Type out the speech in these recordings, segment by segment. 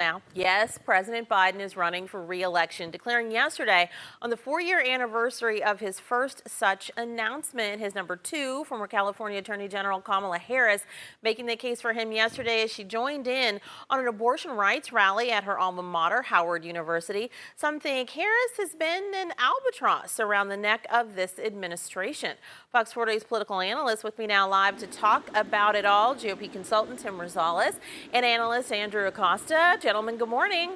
now. Yes, President Biden is running for re-election, declaring yesterday on the 4-year anniversary of his first such announcement. His number two, former California Attorney General Kamala Harris, making the case for him yesterday as she joined in on an abortion rights rally at her alma mater, Howard University. Some think Harris has been an albatross around the neck of this administration. Fox 4 Day's political analyst with me now live to talk about it all, GOP consultant Tim Rosales and analyst Andrew Acosta. Gentlemen, good morning.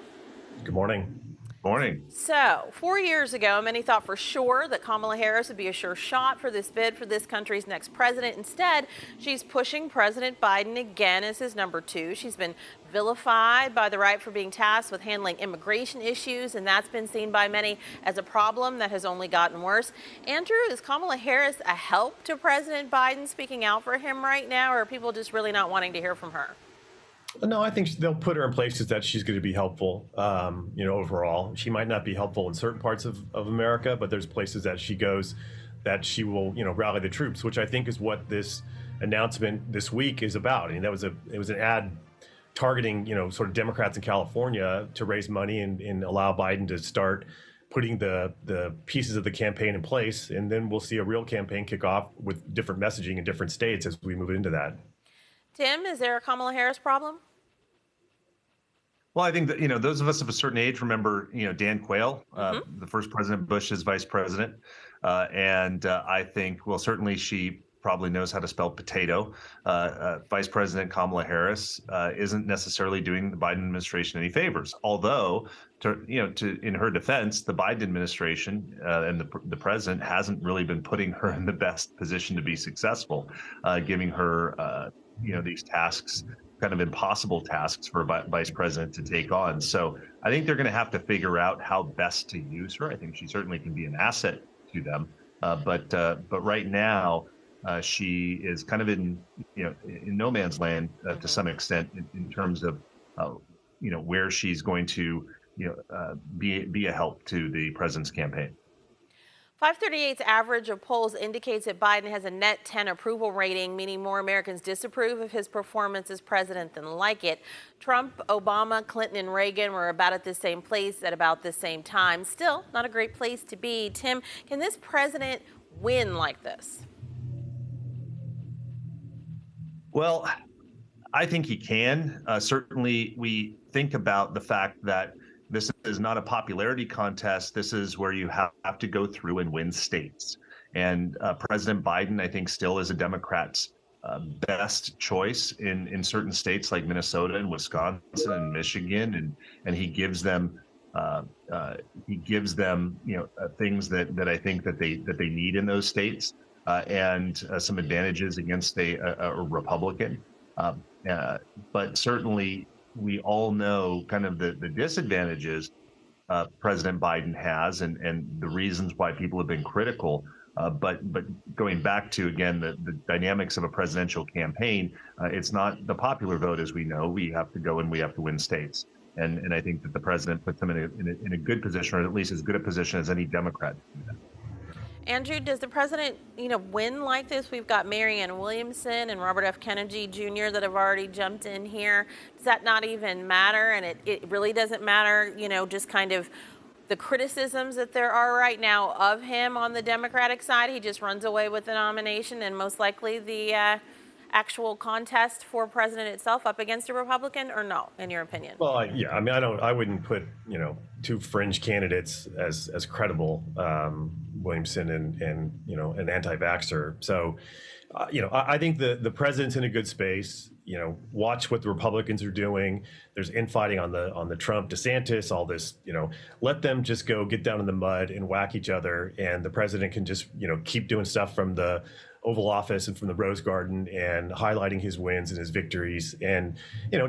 Good morning. Morning. So, 4 years ago, many thought for sure that Kamala Harris would be a sure shot for this bid for this country's next president. Instead, she's pushing President Biden again as his number two. She's been vilified by the right for being tasked with handling immigration issues, and that's been seen by many as a problem that has only gotten worse. Andrew, is Kamala Harris a help to President Biden speaking out for him right now, or are people just really not wanting to hear from her? No, I think they'll put her in places that she's going to be helpful. Overall, she might not be helpful in certain parts of America, but there's places that she goes that she will, rally the troops, which I think is what this announcement this week is about. I mean, it was an ad targeting, sort of Democrats in California to raise money and allow Biden to start putting the pieces of the campaign in place. And then we'll see a real campaign kick off with different messaging in different states as we move into that. Tim, is there a Kamala Harris problem? Well, I think that, those of us of a certain age remember, Dan Quayle, the first President Bush's vice president. I think, well, certainly she probably knows how to spell potato. Vice President Kamala Harris isn't necessarily doing the Biden administration any favors. Although, in her defense, the Biden administration and the president hasn't really been putting her in the best position to be successful, giving her these tasks, kind of impossible tasks for a vice president to take on. So I think they're going to have to figure out how best to use her. I think she certainly can be an asset to them. But right now, she is kind of in no man's land to some extent in terms of where she's going to be a help to the president's campaign. 538's average of polls indicates that Biden has a net 10 approval rating, meaning more Americans disapprove of his performance as president than like it. Trump, Obama, Clinton, and Reagan were about at the same place at about the same time. Still, not a great place to be. Tim, can this president win like this? Well, I think he can. Certainly, we think about the fact that this is not a popularity contest. This is where you have to go through and win states. And President Biden, I think, still is a Democrat's best choice in certain states like Minnesota and Wisconsin and Michigan, and he gives them things that I think that they need in those states, and some advantages against a Republican. But certainly, we all know kind of the disadvantages President Biden has and the reasons why people have been critical. But going back to, again, the dynamics of a presidential campaign, it's not the popular vote, as we know. We have to go and we have to win states. And I think that the president puts them in a good position, or at least as good a position as any Democrat. Andrew, does the president, win like this? We've got Marianne Williamson and Robert F. Kennedy Jr. that have already jumped in here. Does that not even matter? And it really doesn't matter, just kind of the criticisms that there are right now of him on the Democratic side. He just runs away with the nomination and most likely the actual contest for president itself up against a Republican, or no, in your opinion? Well, yeah, I mean, I wouldn't put, two fringe candidates as credible, Williamson and an anti-vaxxer. So, I think the president's in a good space. Watch what the Republicans are doing. There's infighting on the Trump, DeSantis, all this, let them just go get down in the mud and whack each other. And the president can just, keep doing stuff from the Oval Office and from the Rose Garden and highlighting his wins and his victories and,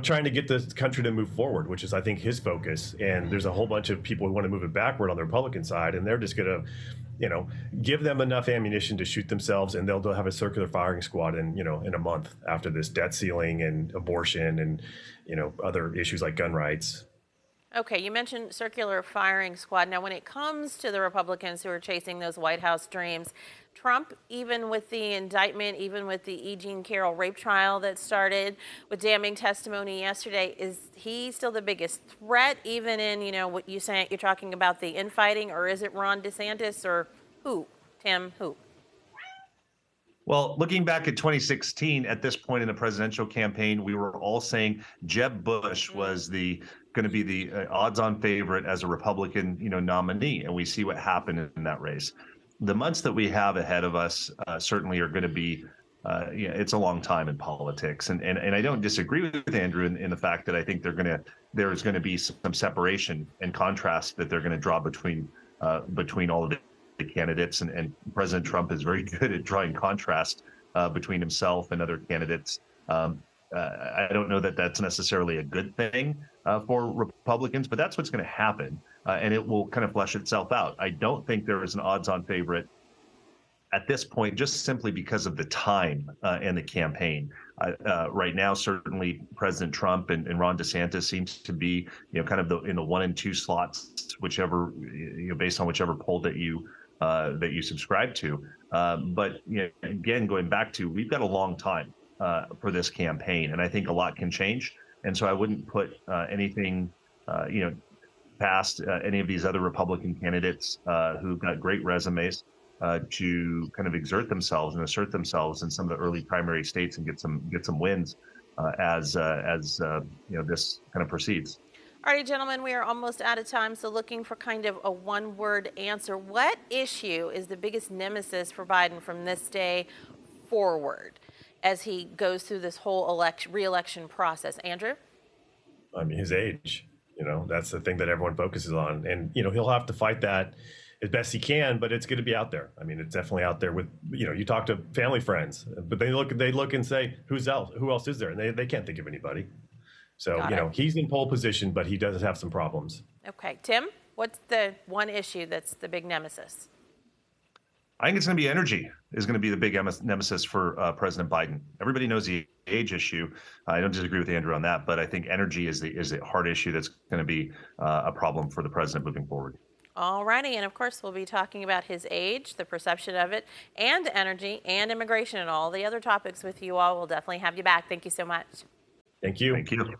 trying to get the country to move forward, which is, I think, his focus. And there's a whole bunch of people who want to move it backward on the Republican side, and they're just going to, give them enough ammunition to shoot themselves, and they'll have a circular firing squad in a month after this debt ceiling and abortion and, other issues like gun rights. Okay, you mentioned circular firing squad. Now, when it comes to the Republicans who are chasing those White House dreams, Trump, even with the indictment, even with the E. Jean Carroll rape trial that started with damning testimony yesterday, is he still the biggest threat, even in, what you're talking about the infighting, or is it Ron DeSantis, or who? Tim, who? Well, looking back at 2016, at this point in the presidential campaign, we were all saying Jeb Bush was going to be the odds-on favorite as a Republican, nominee, and we see what happened in that race. The months that we have ahead of us certainly are going to be. It's a long time in politics, and I don't disagree with Andrew in the fact that I think there's going to be some separation and contrast that they're going to draw between all of the candidates, and President Trump is very good at drawing contrast between himself and other candidates. I don't know that that's necessarily a good thing for Republicans, but that's what's going to happen, and it will kind of flesh itself out. I don't think there is an odds-on favorite at this point, just simply because of the time and the campaign. Right now, certainly President Trump and Ron DeSantis seems to be, kind of in the 1 and 2 slots, whichever, based on whichever poll that you subscribe to. But again, going back to, we've got a long time for this campaign, and I think a lot can change. And so I wouldn't put anything, past any of these other Republican candidates who've got great resumes to kind of exert themselves and assert themselves in some of the early primary states and get some wins as this kind of proceeds. All right, gentlemen, we are almost out of time, so looking for kind of a one-word answer. What issue is the biggest nemesis for Biden from this day forward as he goes through this whole re-election process? Andrew? I mean, his age. That's the thing that everyone focuses on. And, he'll have to fight that as best he can, but it's going to be out there. I mean, it's definitely out there with, you talk to family friends, but they look and say, who else is there? And they can't think of anybody. So, he's in pole position, but he does have some problems. Okay. Tim, what's the one issue that's the big nemesis? I think it's going to be energy is going to be the big nemesis for President Biden. Everybody knows the age issue. I don't disagree with Andrew on that, but I think energy is the hard issue that's going to be a problem for the president moving forward. All righty, and of course we'll be talking about his age, the perception of it, and energy, and immigration, and all the other topics with you all. We'll definitely have you back. Thank you so much. Thank you. Thank you.